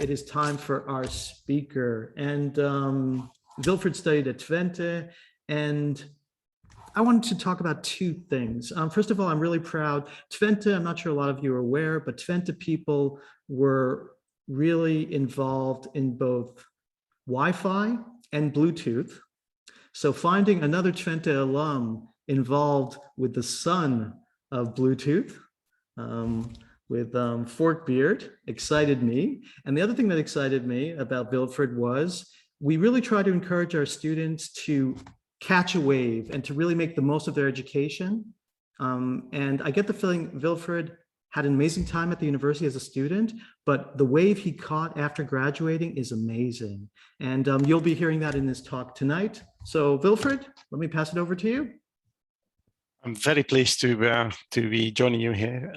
It is time for our speaker. And Wilfred studied at Twente, and I wanted to talk about two things. First of all, I'm really proud. Twente, I'm not sure a lot of you are aware, but Twente people were really involved in both Wi-Fi and Bluetooth. So finding another Twente alum involved with the son of Bluetooth, with Forkbeard, excited me. And the other thing that excited me about Wilfred was we really try to encourage our students to catch a wave and to really make the most of their education. And I get the feeling Wilfred had an amazing time at the university as a student, but the wave he caught after graduating is amazing. And you'll be hearing that in this talk tonight. So Wilfred, let me pass it over to you. I'm very pleased to be joining you here.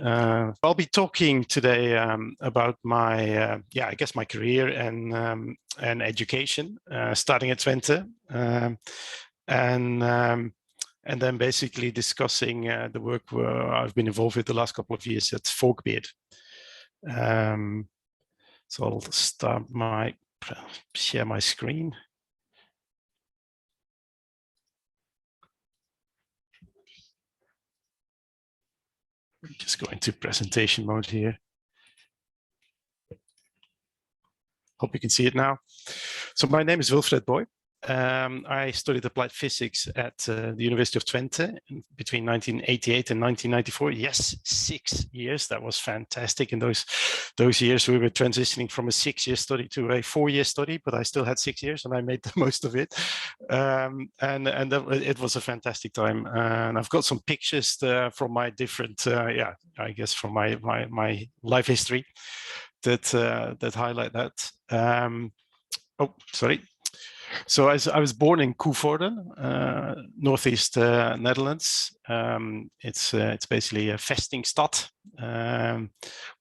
I'll be talking today about my, I guess my career and education, starting at Twente, and then basically discussing the work I've been involved with the last couple of years at Forkbeard. So I'll share my screen. Just go into presentation mode here. Hope you can see it now. So my name is Wilfred Boy. I studied applied physics at the University of Twente between 1988 and 1994. Yes, 6 years. That was fantastic. In those years, we were transitioning from a 6-year study to a 4-year study, but I still had 6 years, and I made the most of it. It was a fantastic time. And I've got some pictures from my different, I guess from my life history that highlight that. Oh, sorry. So I was born in Koevoorden, northeast Netherlands. It's basically a vestingstad.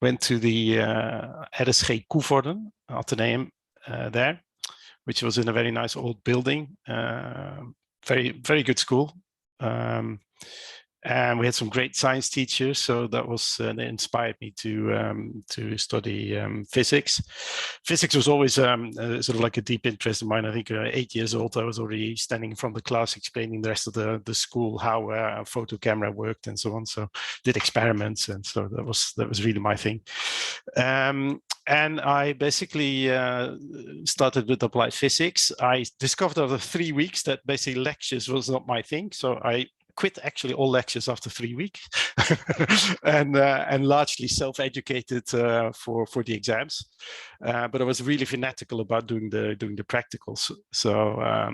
Went to the RSG Koevoorden Atheneum there, which was in a very nice old building. Very good school. And we had some great science teachers, so that was they inspired me to study physics. Physics was always sort of like a deep interest of mine. I think 8 years old, I was already standing in front of the class explaining the rest of the school how a photo camera worked and so on. So did experiments, and so that was really my thing. And I basically started with applied physics. I discovered after 3 weeks that basically lectures was not my thing, so I quit actually all lectures after 3 weeks, and largely self-educated for the exams. But I was really fanatical about doing the practicals. So I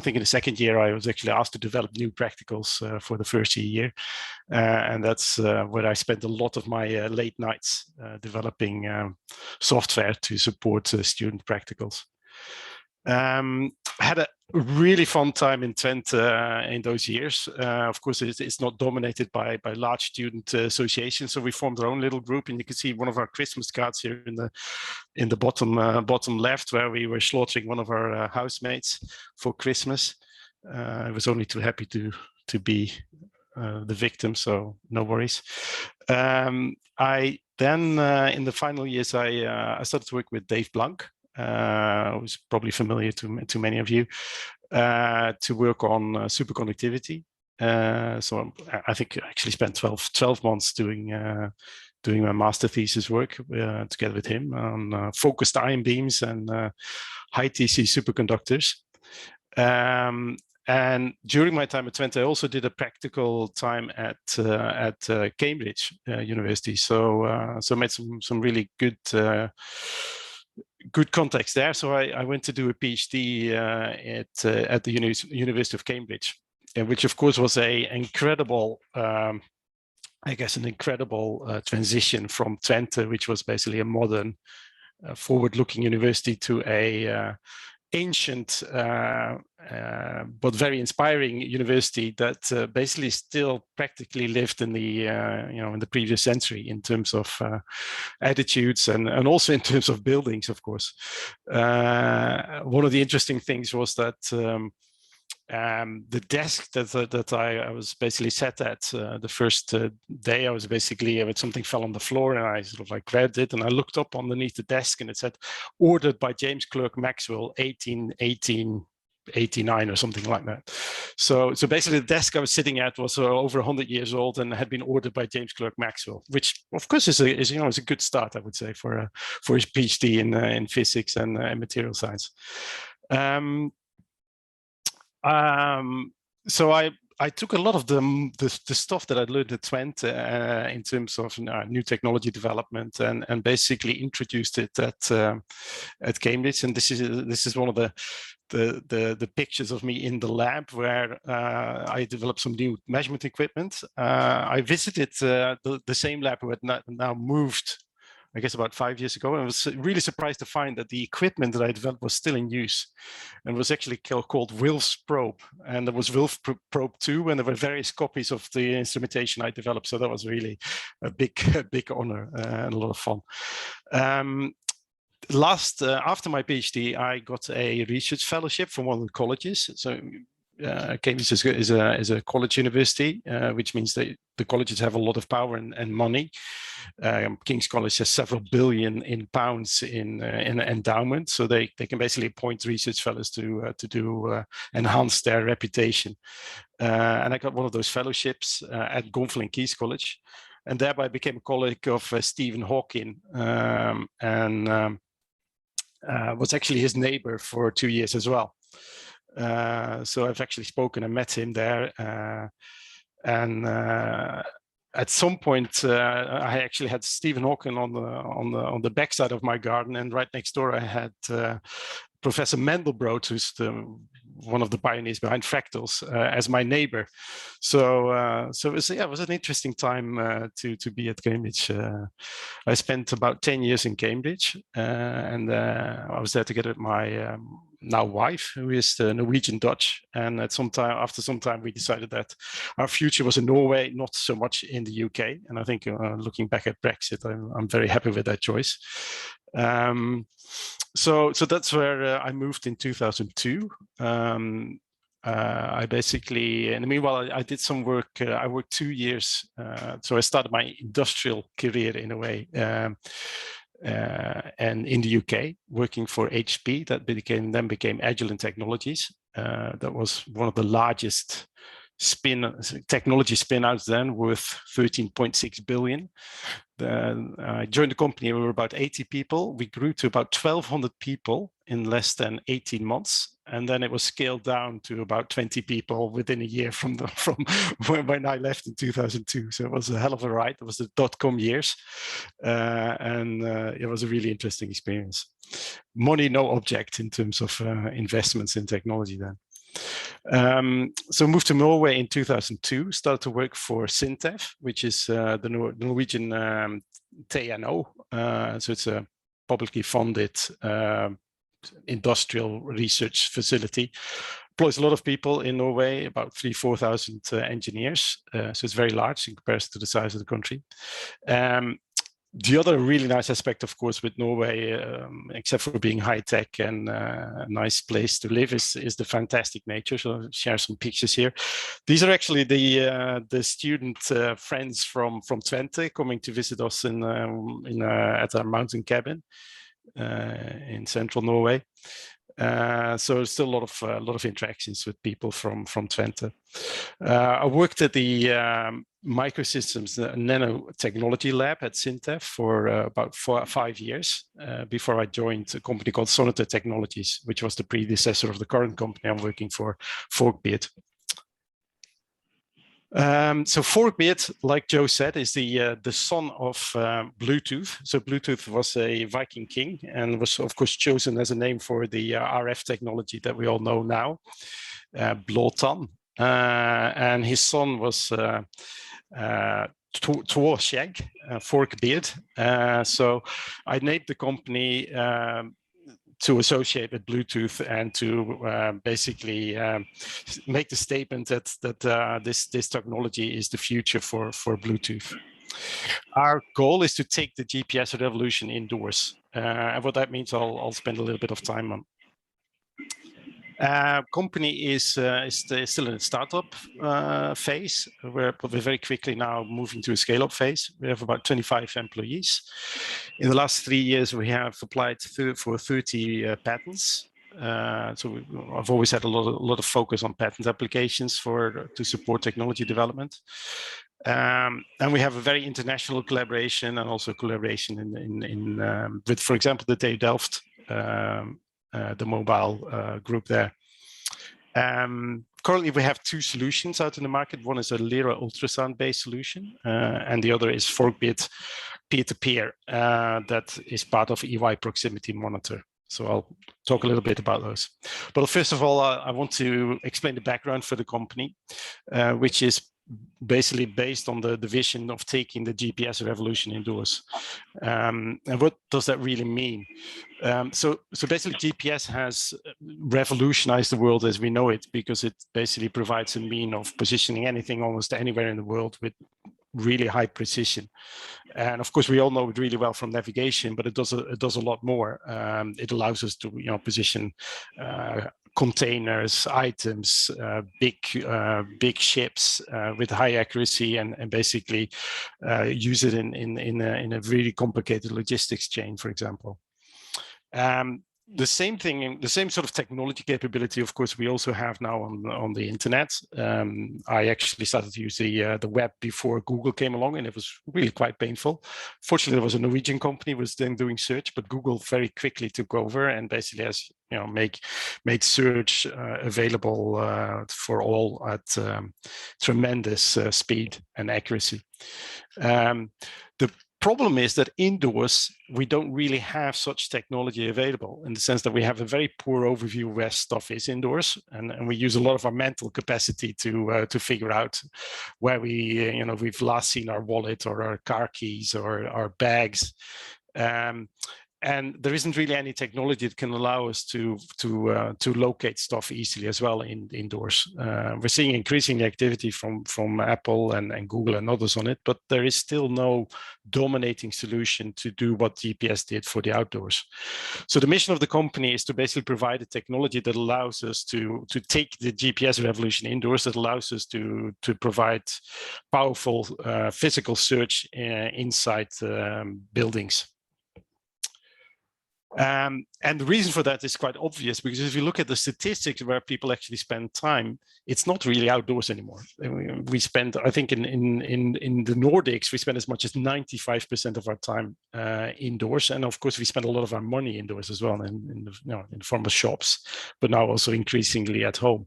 think in the second year I was actually asked to develop new practicals for the first year, and that's where I spent a lot of my late nights developing software to support student practicals. Had a really fun time in Twente in those years. Of course, it's not dominated by large student associations, so we formed our own little group, and you can see one of our Christmas cards here in the bottom left, where we were slaughtering one of our housemates for Christmas. I was only too happy to be the victim, so no worries. I then in the final years I started to work with Dave Blank, who's probably familiar to many of you, to work on superconductivity. So I think I actually spent 12 months doing my master thesis work together with him on focused ion beams and high TC superconductors. And during my time at Twente, I also did a practical time at Cambridge University. So made some really good context there. So I went to do a PhD at the University of Cambridge, which of course was an incredible transition from Twente, which was basically a modern, forward-looking university, to a ancient but very inspiring university that basically still practically lived in the in the previous century in terms of attitudes and also in terms of buildings, of course. One of the interesting things was that The desk that I was basically sat at the first day, I was basically, something fell on the floor and I sort of like grabbed it and I looked up underneath the desk and it said, ordered by James Clerk Maxwell, 1889 or something like that. So basically the desk I was sitting at was over 100 years old and had been ordered by James Clerk Maxwell, which of course is a good start, I would say, for his PhD in physics and material science. So I took a lot of the stuff that I'd learned at Twente in terms of new technology development and basically introduced it at Cambridge. And this is one of the pictures of me in the lab where I developed some new measurement equipment. I visited the same lab who had now moved, I guess, about 5 years ago, and I was really surprised to find that the equipment that I developed was still in use and was actually called Wilf's probe. And there was Wilf probe 2, and there were various copies of the instrumentation I developed. So that was really a big honor and a lot of fun. After my PhD, I got a research fellowship from one of the colleges. So Cambridge is a college university, which means that the colleges have a lot of power and money. King's College has several billion in pounds in endowment, so they can basically appoint research fellows to enhance their reputation. And I got one of those fellowships at Gonfal Keyes College, and thereby became a colleague of Stephen Hawking, and was actually his neighbor for 2 years as well. So I've actually spoken and met him there, and at some point I actually had Stephen Hawking on the backside of my garden, and right next door I had Professor Mandelbrot, who's one of the pioneers behind fractals, as my neighbor. So it was an interesting time to be at Cambridge. I spent about 10 years in Cambridge, and I was there together with my now wife, who is Norwegian Dutch. And after some time, we decided that our future was in Norway, not so much in the UK. And I think looking back at Brexit, I'm very happy with that choice. So that's where I moved in 2002. I basically, in the meanwhile, I did some work. I worked 2 years. So I started my industrial career in a way. And in the UK, working for HP, that then became Agilent Technologies. That was one of the largest technology spin-outs then, worth 13.6 billion. I joined the company, we were about 80 people. We grew to about 1,200 people in less than 18 months. And then it was scaled down to about 20 people within a year from when I left in 2002. So it was a hell of a ride. It was the .com years. And it was a really interesting experience. Money, no object in terms of investments in technology then. So moved to Norway in 2002, started to work for Sintef, which is the Norwegian TNO. So it's a publicly funded industrial research facility. Employs a lot of people in Norway, about 3,000-4,000 engineers. So it's very large in comparison to the size of the country. The other really nice aspect, of course, with Norway, except for being high tech and a nice place to live, is the fantastic nature. So I'll share some pictures here. These are actually the student friends from Twente coming to visit us at our mountain cabin in central Norway. So there's still a lot of interactions with people from Twente. I worked at the microsystems nanotechnology lab at Sintef for about 5 years before I joined a company called Sonata Technologies, which was the predecessor of the current company I'm working for, Forkbeard. So Forkbeard, like Joe said, is the son of Bluetooth. So Bluetooth was a Viking king and was, of course, chosen as a name for the RF technology that we all know now, Blåtann. And his son was Tvorskjegg, Forkbeard. So I named the company to associate with Bluetooth and to basically make the statement that this technology is the future for Bluetooth. Our goal is to take the GPS revolution indoors. And what that means, I'll spend a little bit of time on. Company is still in a startup phase. We're very quickly now moving to a scale-up phase. We have about 25 employees. In the last 3 years, we have applied for 30 patents. So I've always had a lot of focus on patent applications to support technology development. And we have a very international collaboration and also collaboration with, for example, the TU Delft, the mobile group there. Currently, we have 2 solutions out in the market. One is a Lyra ultrasound-based solution, and the other is Forkbeard peer-to-peer that is part of EY Proximity Monitor. So I'll talk a little bit about those. But first of all, I want to explain the background for the company, which is basically based on the vision of taking the GPS revolution indoors. And what does that really mean? So basically GPS has revolutionized the world as we know it, because it basically provides a mean of positioning anything almost anywhere in the world with really high precision. And of course, we all know it really well from navigation, but it does a lot more. It allows us to position containers, items, big ships with high accuracy, and basically use it in a really complicated logistics chain, for example. The same thing, the same sort of technology capability, of course, we also have now on the internet. I actually started to use the web before Google came along, and it was really quite painful. Fortunately, there was a Norwegian company was then doing search, but Google very quickly took over and basically has made search available for all at tremendous speed and accuracy. The problem is that indoors, we don't really have such technology available, in the sense that we have a very poor overview where stuff is indoors, and we use a lot of our mental capacity to figure out where we've last seen our wallet or our car keys or our bags. And there isn't really any technology that can allow us to locate stuff easily as well indoors. We're seeing increasing activity from Apple and Google and others on it, but there is still no dominating solution to do what GPS did for the outdoors. So the mission of the company is to basically provide a technology that allows us to take the GPS revolution indoors, that allows us to provide powerful physical search inside buildings. And the reason for that is quite obvious, because if you look at the statistics where people actually spend time, it's not really outdoors anymore. We spend, I think, in the Nordics, we spend as much as 95% of our time indoors, and of course, we spend a lot of our money indoors as well, in the form of shops, but now also increasingly at home.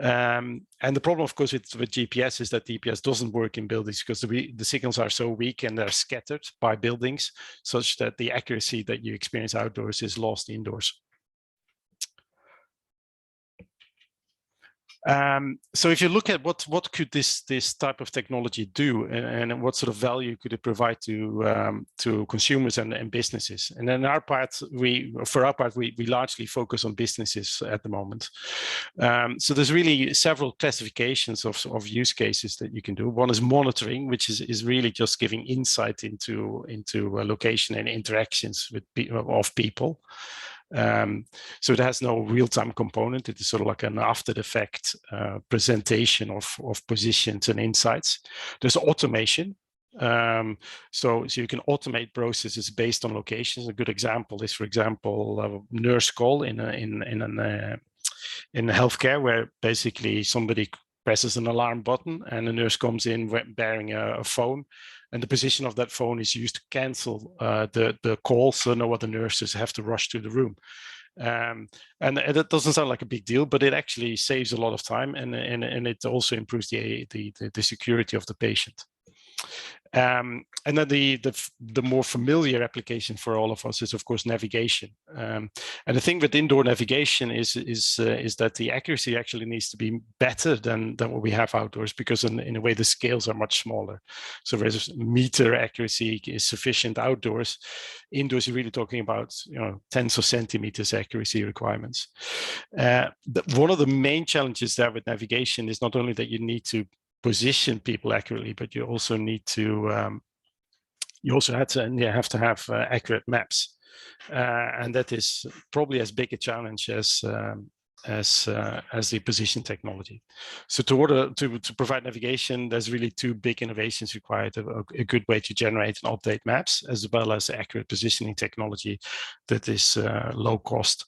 And the problem, of course, with GPS is that GPS doesn't work in buildings because the signals are so weak and they're scattered by buildings, such that the accuracy that you experience outdoors is lost indoors. So if you look at what could this type of technology do, and what sort of value could it provide to consumers and businesses, and then for our part we largely focus on businesses at the moment. So there's really several classifications of use cases that you can do. One is monitoring, which is really just giving insight into location and interactions of people. So it has no real-time component. It is sort of like an after-the-fact presentation of positions and insights. There's automation. So you can automate processes based on locations. A good example is, for example, a nurse call in healthcare, where basically somebody presses an alarm button and the nurse comes in bearing a phone, and the position of that phone is used to cancel the call, so no other nurses have to rush to the room. And that doesn't sound like a big deal, but it actually saves a lot of time, and it also improves the security of the patient. And then the more familiar application for all of us is, of course, navigation. And the thing with indoor navigation is that the accuracy actually needs to be better than what we have outdoors, because in a way the scales are much smaller. So whereas meter accuracy is sufficient outdoors, indoors you're really talking about tens of centimeters accuracy requirements. One of the main challenges there with navigation is not only that you need to position people accurately, but you also need to have to have accurate maps, and that is probably as big a challenge as as the position technology. So to provide navigation, there's really two big innovations required: a good way to generate and update maps, as well as accurate positioning technology that is low cost.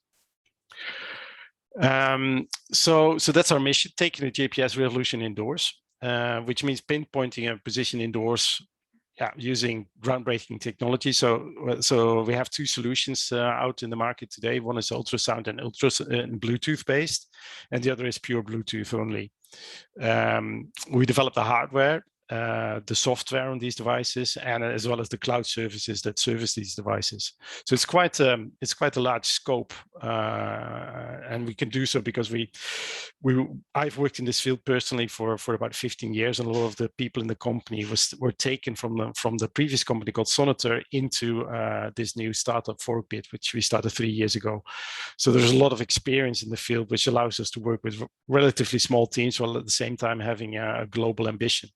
So that's our mission: taking the GPS revolution indoors, which means pinpointing a position indoors, using groundbreaking technology. So we have two solutions out in the market today. One is ultrasound and Bluetooth based, and the other is pure Bluetooth only. We developed the hardware, the software on these devices, and as well as the cloud services that service these devices. So it's quite a large scope, and we can do so because I've worked in this field personally for about 15 years, and a lot of the people in the company were taken from the previous company called Sonator into this new startup Forkbeard, which we started 3 years ago. So there's a lot of experience in the field, which allows us to work with relatively small teams while at the same time having a global ambition.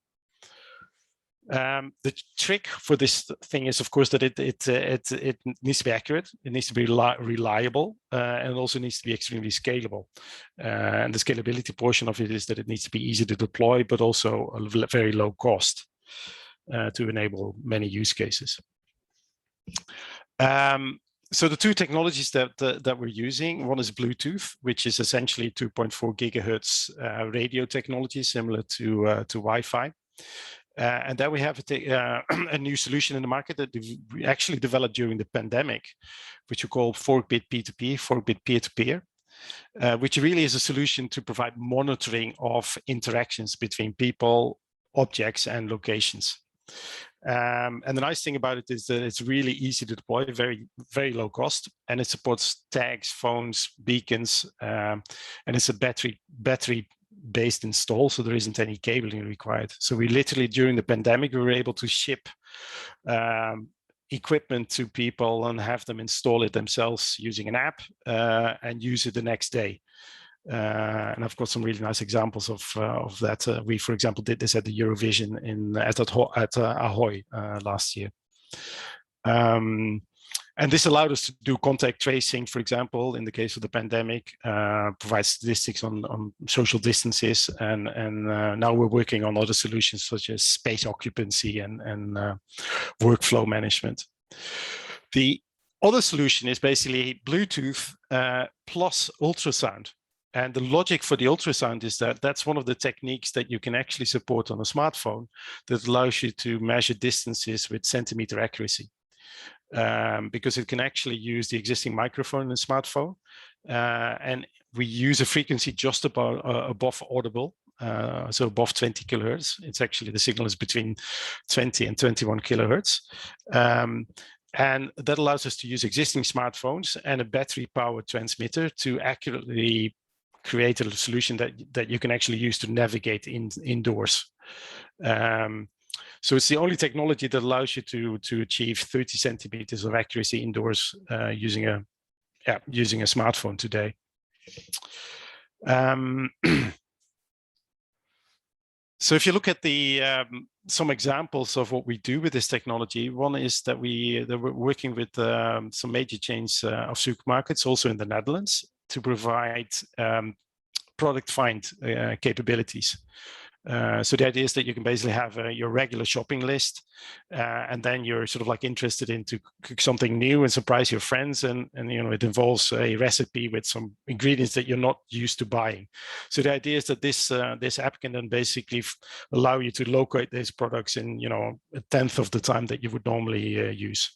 The trick for this thing is, of course, that it needs to be accurate, it needs to be reliable, and it also needs to be extremely scalable. And the scalability portion of it is that it needs to be easy to deploy, but also a very low cost to enable many use cases. So the two technologies that we're using, one is Bluetooth, which is essentially 2.4 gigahertz radio technology, similar to Wi-Fi. And then we have a new solution in the market that we actually developed during the pandemic, which we call Forkbeard P2P, Forkbeard peer-to-peer, which really is a solution to provide monitoring of interactions between people, objects, and locations. And the nice thing about it is that it's really easy to deploy, very, very low cost, and it supports tags, phones, beacons, and it's a battery-based install, so there isn't any cabling required. So we literally, during the pandemic, we were able to ship equipment to people and have them install it themselves using an app and use it the next day. And I've got some really nice examples of that. We, for example, did this at the Eurovision at Ahoy last year. And this allowed us to do contact tracing, for example, in the case of the pandemic, provide statistics on social distances, and now we're working on other solutions such as space occupancy and workflow management. The other solution is basically Bluetooth plus ultrasound. And the logic for the ultrasound is that that's one of the techniques that you can actually support on a smartphone that allows you to measure distances with centimeter accuracy. Because it can actually use the existing microphone in the smartphone, and we use a frequency just above audible, so above 20 kilohertz. It's actually, the signal is between 20 and 21 kilohertz. And that allows us to use existing smartphones and a battery-powered transmitter to accurately create a solution that you can actually use to navigate indoors. So it's the only technology that allows you to achieve 30 centimeters of accuracy indoors using a smartphone today. So if you look at some examples of what we do with this technology, one is that we're working with some major chains of supermarkets, also in the Netherlands, to provide product find capabilities. So the idea is that you can basically have your regular shopping list, and then you're sort of like interested in to cook something new and surprise your friends, and you know, it involves a recipe with some ingredients that you're not used to buying. So the idea is that this app can then basically allow you to locate these products in, you know, 1/10 of the time that you would normally use.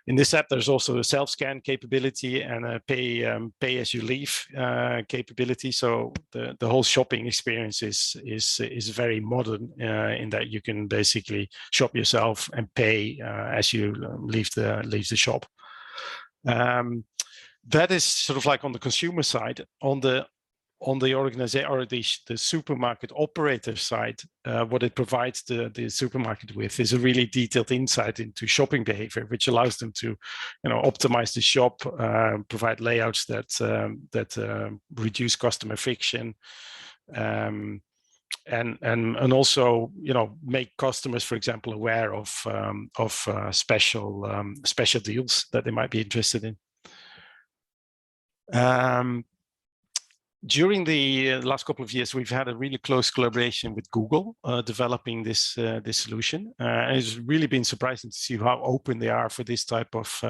In this app, there's also a self-scan capability and a pay as you leave capability. So the whole shopping experience is very modern in that you can basically shop yourself and pay as you leave the shop. That is sort of like on the consumer side. On the organization or the supermarket operator side, what it provides the supermarket with is a really detailed insight into shopping behavior, which allows them to, you know, optimize the shop, provide layouts that reduce customer friction, and also, you know, make customers, for example, aware of special deals that they might be interested in. During the last couple of years, we've had a really close collaboration with Google developing this solution. And it's really been surprising to see how open they are for this type of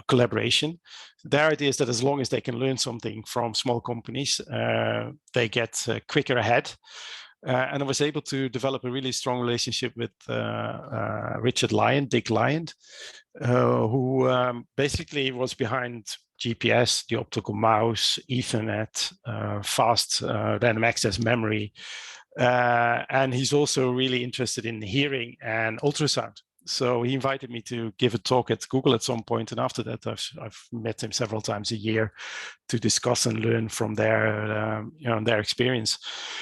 collaboration. Their idea is that as long as they can learn something from small companies, they get quicker ahead. And I was able to develop a really strong relationship with Dick Lyon, who basically was behind GPS, the optical mouse, Ethernet, fast random access memory. And he's also really interested in hearing and ultrasound. So he invited me to give a talk at Google at some point, and after that, I've met him several times a year to discuss and learn from their their experience.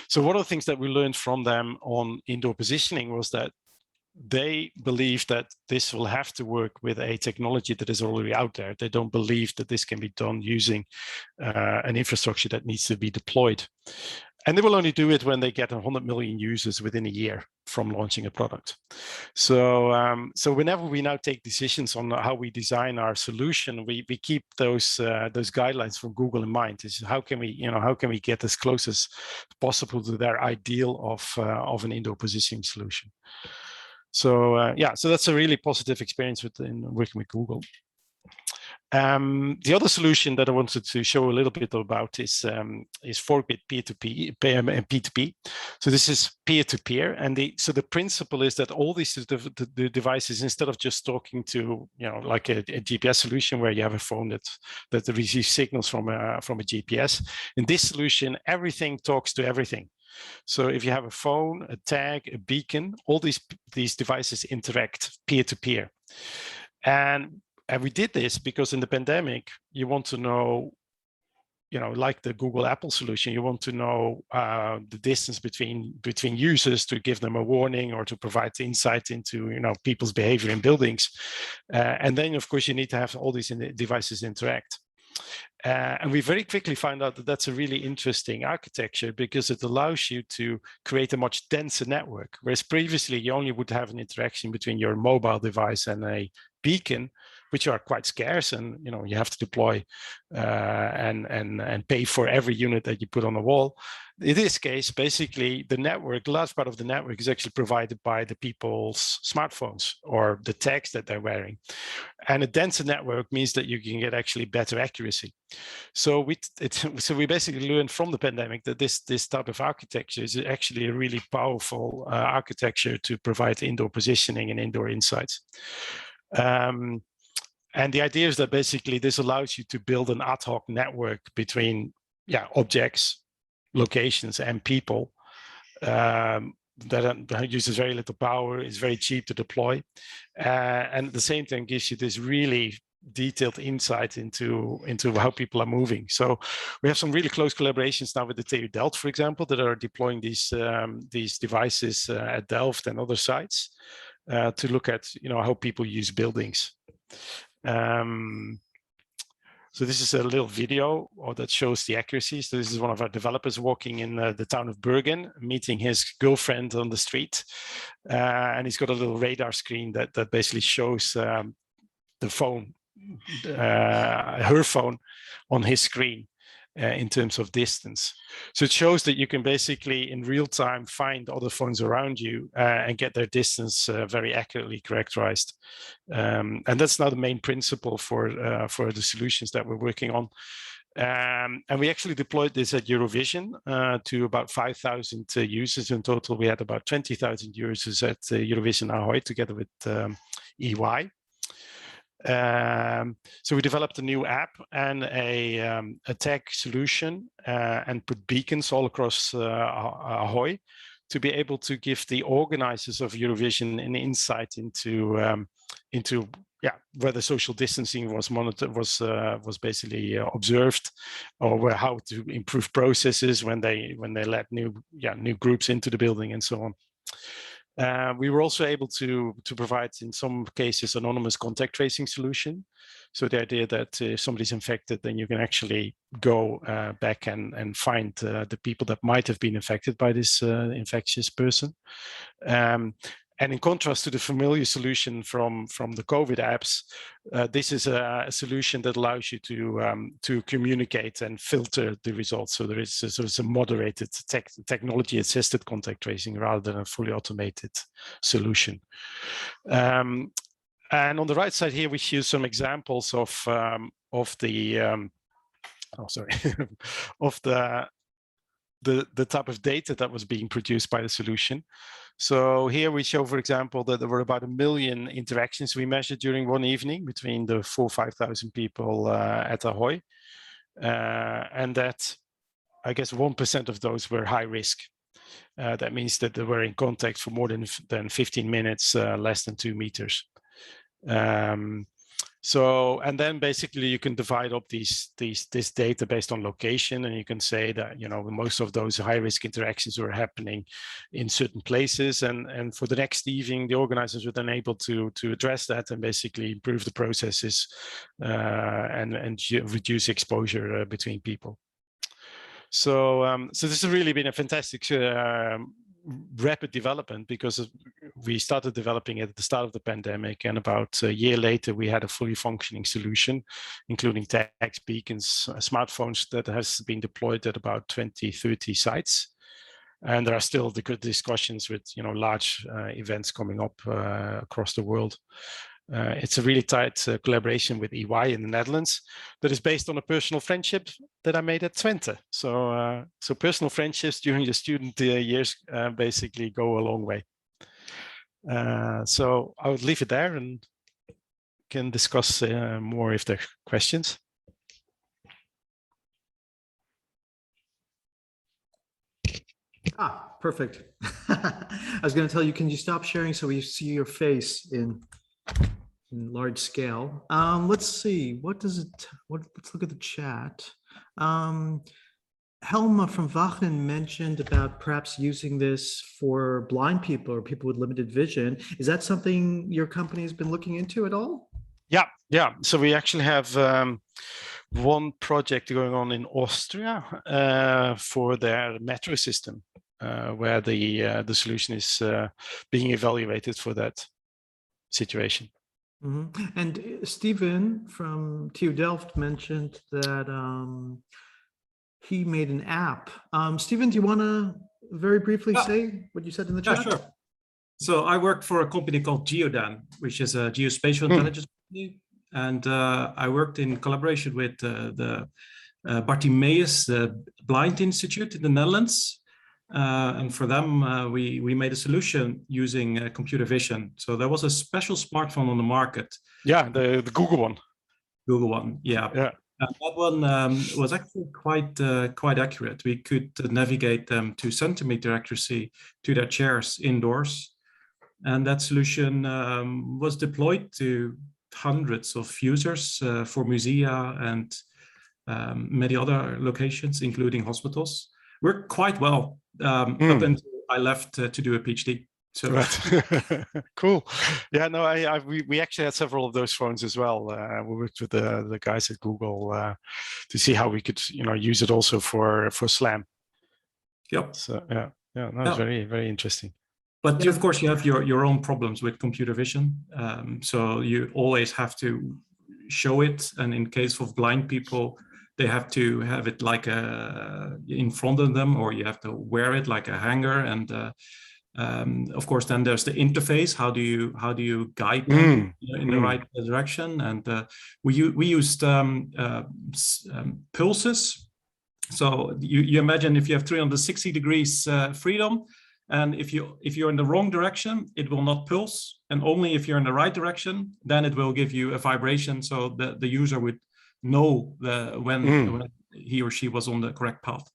So one of the things that we learned from them on indoor positioning was that they believe that this will have to work with a technology that is already out there. They don't believe that this can be done using an infrastructure that needs to be deployed. And they will only do it when they get 100 million users within a year from launching a product. So, so whenever we now take decisions on how we design our solution, we keep those guidelines from Google in mind. Is how can we get as close as possible to their ideal of an indoor positioning solution. So yeah, so that's a really positive experience in working with Google. The other solution that I wanted to show a little bit about is Forkbeard P2P. So this is peer-to-peer, and so the principle is that all these the devices, instead of just talking to like a GPS solution where you have a phone that receives signals from a GPS, in this solution everything talks to everything. So if you have a phone, a tag, a beacon, all these devices interact peer-to-peer. And we did this because in the pandemic, you want to know, like the Google Apple solution, you want to know the distance between users to give them a warning or to provide insight into people's behavior in buildings. And then, of course, you need to have all these devices interact. And we very quickly found out that that's a really interesting architecture because it allows you to create a much denser network, whereas previously you only would have an interaction between your mobile device and a beacon, which are quite scarce, and you have to deploy and pay for every unit that you put on the wall. In this case, basically, the large part of the network is actually provided by the people's smartphones or the tags that they're wearing. And a denser network means that you can get actually better accuracy. So we basically learned from the pandemic that this type of architecture is actually a really powerful architecture to provide indoor positioning and indoor insights. And the idea is that basically this allows you to build an ad hoc network between objects, locations, and people that uses very little power, is very cheap to deploy, and at the same time gives you this really detailed insight into how people are moving. So we have some really close collaborations now with the TU Delft, for example, that are deploying these devices at Delft and other sites to look at how people use buildings. So this is a little video that shows the accuracy. So this is one of our developers walking in the town of Bergen, meeting his girlfriend on the street. And he's got a little radar screen that basically shows the phone, her phone on his screen in terms of distance. So it shows that you can basically in real time find other phones around you and get their distance very accurately characterized. And that's now the main principle for the solutions that we're working on. And we actually deployed this at Eurovision to about 5,000 users in total. We had about 20,000 users at Eurovision Ahoy together with EY. So we developed a new app and a tag solution and put beacons all across Ahoy to be able to give the organizers of Eurovision an insight into whether social distancing was monitored, was basically observed, or how to improve processes when they let new groups into the building and so on. We were also able to provide, in some cases, anonymous contact tracing solution. So the idea that if somebody's infected, then you can actually go back and find the people that might have been infected by this infectious person. And in contrast to the familiar solution from the COVID apps, this is a solution that allows you to communicate and filter the results. So there is a, sort of some moderated technology-assisted contact tracing rather than a fully automated solution. And on the right side here, we show some examples of the of the type of data that was being produced by the solution. So here we show, for example, that there were about 1 million interactions we measured during one evening between the 4,000 or 5,000 people at Ahoy. And that, I guess, 1% of those were high risk. That means that they were in contact for more than 15 minutes, less than 2 meters. So, and then basically you can divide up this data based on location, and you can say that, you know, most of those high risk interactions were happening in certain places. And for the next evening, the organizers were then able to address that and basically improve the processes and reduce exposure between people. So, so this has really been a fantastic rapid development, because we started developing it at the start of the pandemic, and about a year later we had a fully functioning solution, including text beacons, smartphones that has been deployed at about 20-30 sites. And there are still the good discussions with, you know, large events coming up across the world. It's a really tight collaboration with EY in the Netherlands that is based on a personal friendship that I made at Twente. So, so personal friendships during your student years basically go a long way. So I would leave it there and can discuss more if there are questions. Ah, perfect. I was going to tell you, can you stop sharing so we see your face in large scale? Let's see, what does it, let's look at the chat. Helma from Wachen mentioned about perhaps using this for blind people or people with limited vision. Is that something your company has been looking into at all? Yeah, yeah. So we actually have one project going on in Austria for their metro system, where the solution is being evaluated for that situation. Mm-hmm. And Stephen from TU Delft mentioned that he made an app. Stephen, do you want to very briefly say what you said in the chat? Sure. So I worked for a company called Geodan, which is a geospatial intelligence company. And I worked in collaboration with the Bartimeus Blind Institute in the Netherlands. And for them, we made a solution using computer vision. So there was a special smartphone on the market. Yeah, the Google one. Google one, yeah. Yeah. And that one was actually quite accurate. We could navigate them to centimeter accuracy to their chairs indoors. And that solution was deployed to hundreds of users for musea and many other locations, including hospitals. Worked quite well up until I left to do a PhD. So right. Cool. Yeah, no, we actually had several of those phones as well. We worked with the guys at Google to see how we could, you know, use it also for SLAM. Yep. So yeah, no, it's very, very interesting. But of course, you have your own problems with computer vision. So you always have to show it. And in case of blind people, they have to have it like in front of them, or you have to wear it like a hanger. And of course, then there's the interface. How do you guide them in the right direction? And we used pulses. So you imagine if you have 360 degrees freedom, and if you're in the wrong direction, it will not pulse. And only if you're in the right direction, then it will give you a vibration, so the user would know when he or she was on the correct path.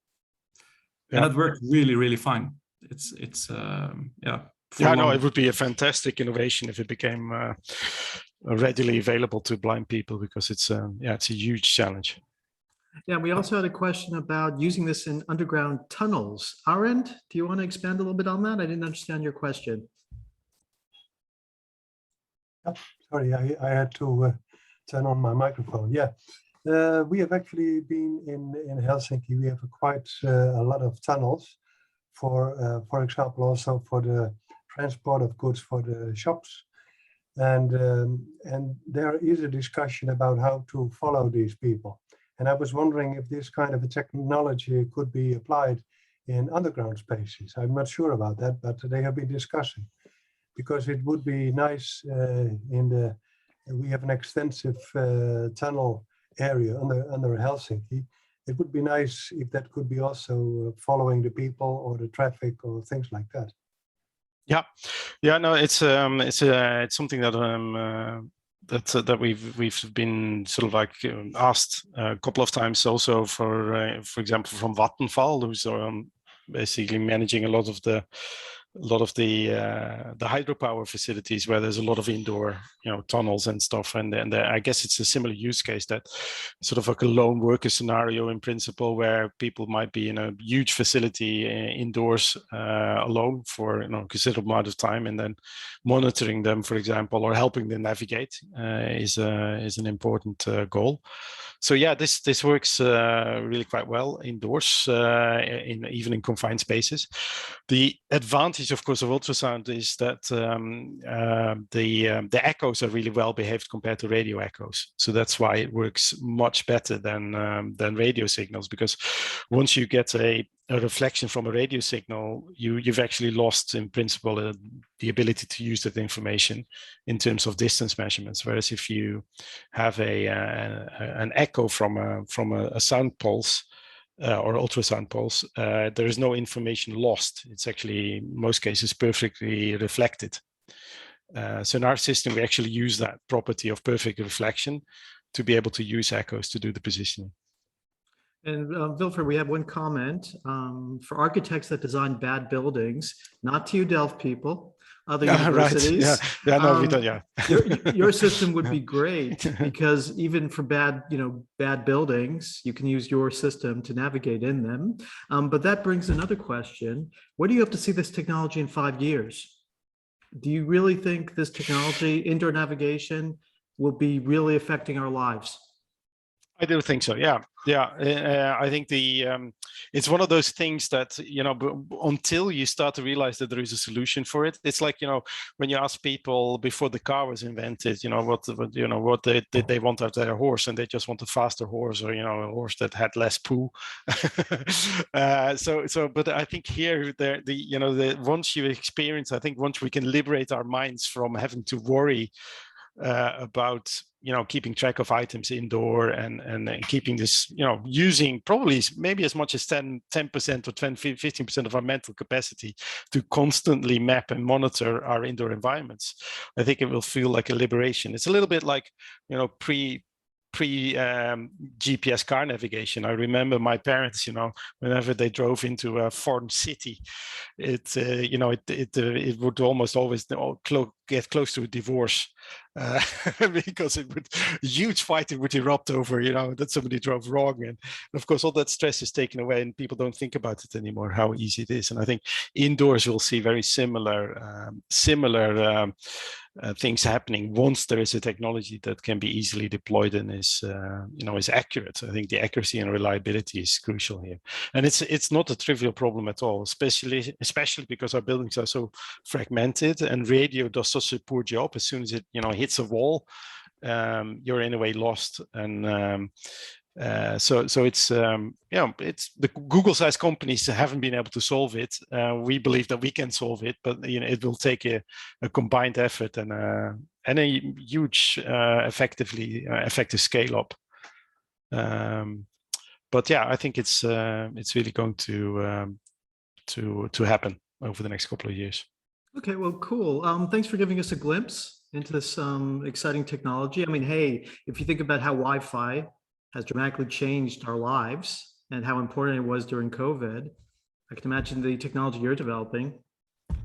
And that worked really, really fine. It's yeah. Yeah, no, it would be a fantastic innovation if it became readily available to blind people, because it's a huge challenge. Yeah, we also had a question about using this in underground tunnels. Arend, do you want to expand a little bit on that? I didn't understand your question. Sorry, I had to turn on my microphone. Yeah, we have actually been in Helsinki. We have quite a lot of tunnels for example, also for the transport of goods for the shops. And there is a discussion about how to follow these people. And I was wondering if this kind of a technology could be applied in underground spaces. I'm not sure about that, but they have been discussing, because it would be nice we have an extensive tunnel area under Helsinki. It would be nice if that could be also following the people or the traffic or things like that. Yeah, no, it's something that that we've been sort of like asked a couple of times also for example from Vattenfall, who's basically managing a lot of the hydropower facilities where there's a lot of indoor tunnels and stuff, and I guess it's a similar use case, that sort of like a lone worker scenario in principle, where people might be in a huge facility indoors alone for a considerable amount of time, and then monitoring them, for example, or helping them navigate is an important goal. So yeah, this works really quite well indoors, even in confined spaces. The advantage, of course, of ultrasound is that the echoes are really well behaved compared to radio echoes. So that's why it works much better than radio signals, because once you get a reflection from a radio signal, you've actually lost, in principle, the ability to use that information in terms of distance measurements. Whereas if you have an echo from a sound pulse or ultrasound pulse, there is no information lost. It's actually, in most cases, perfectly reflected. So in our system, we actually use that property of perfect reflection to be able to use echoes to do the positioning. And Wilfred, we have one comment for architects that design bad buildings, not to you Delft people, other universities. Right. Yeah, no, we don't. Yeah, your system would be great, because even for bad buildings, you can use your system to navigate in them. But that brings another question: where do you have to see this technology in 5 years? Do you really think this technology, indoor navigation, will be really affecting our lives? I do think so. Yeah. I think it's one of those things that until you start to realize that there is a solution for it. It's like when you ask people before the car was invented, what did they want out of their horse, and they just want a faster horse, or a horse that had less poo. But I think here once you experience, I think once we can liberate our minds from having to worry about keeping track of items indoor and keeping this using probably maybe as much as 10% or 15% of our mental capacity to constantly map and monitor our indoor environments. I think it will feel like a liberation. It's a little bit like pre GPS car navigation. I remember my parents, whenever they drove into a foreign city, it would almost always get close to a divorce, because huge fighting would erupt over, that somebody drove wrong, and of course all that stress is taken away, and people don't think about it anymore, how easy it is. And I think indoors we'll see very similar things happening once there is a technology that can be easily deployed and is accurate. I think the accuracy and reliability is crucial here, and it's not a trivial problem at all, especially because our buildings are so fragmented, and radio does such a poor job. As soon as it hits a wall, you're in a way lost. And so it's it's the Google-sized companies haven't been able to solve it. We believe that we can solve it, but it will take a combined effort and a huge effective scale up. But yeah, I think it's really going to happen over the next couple of years. Okay, well, cool. Thanks for giving us a glimpse into this exciting technology. I mean, hey, if you think about how Wi-Fi has dramatically changed our lives and how important it was during COVID, I can imagine the technology you're developing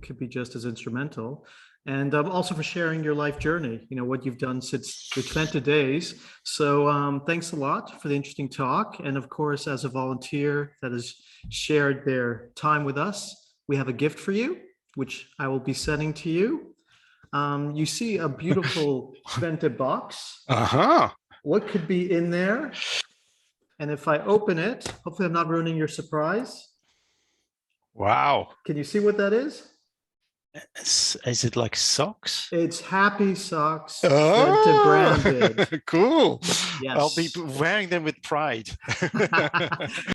could be just as instrumental. And also for sharing your life journey, what you've done since the Twente days. So thanks a lot for the interesting talk. And of course, as a volunteer that has shared their time with us, we have a gift for you, which I will be sending to you. You see a beautiful Twente box. Uh-huh. What could be in there? And if I open it, hopefully I'm not ruining your surprise. Wow. Can you see what that is? Is it like socks? It's Happy Socks, the branded. Cool. Yes. I'll be wearing them with pride.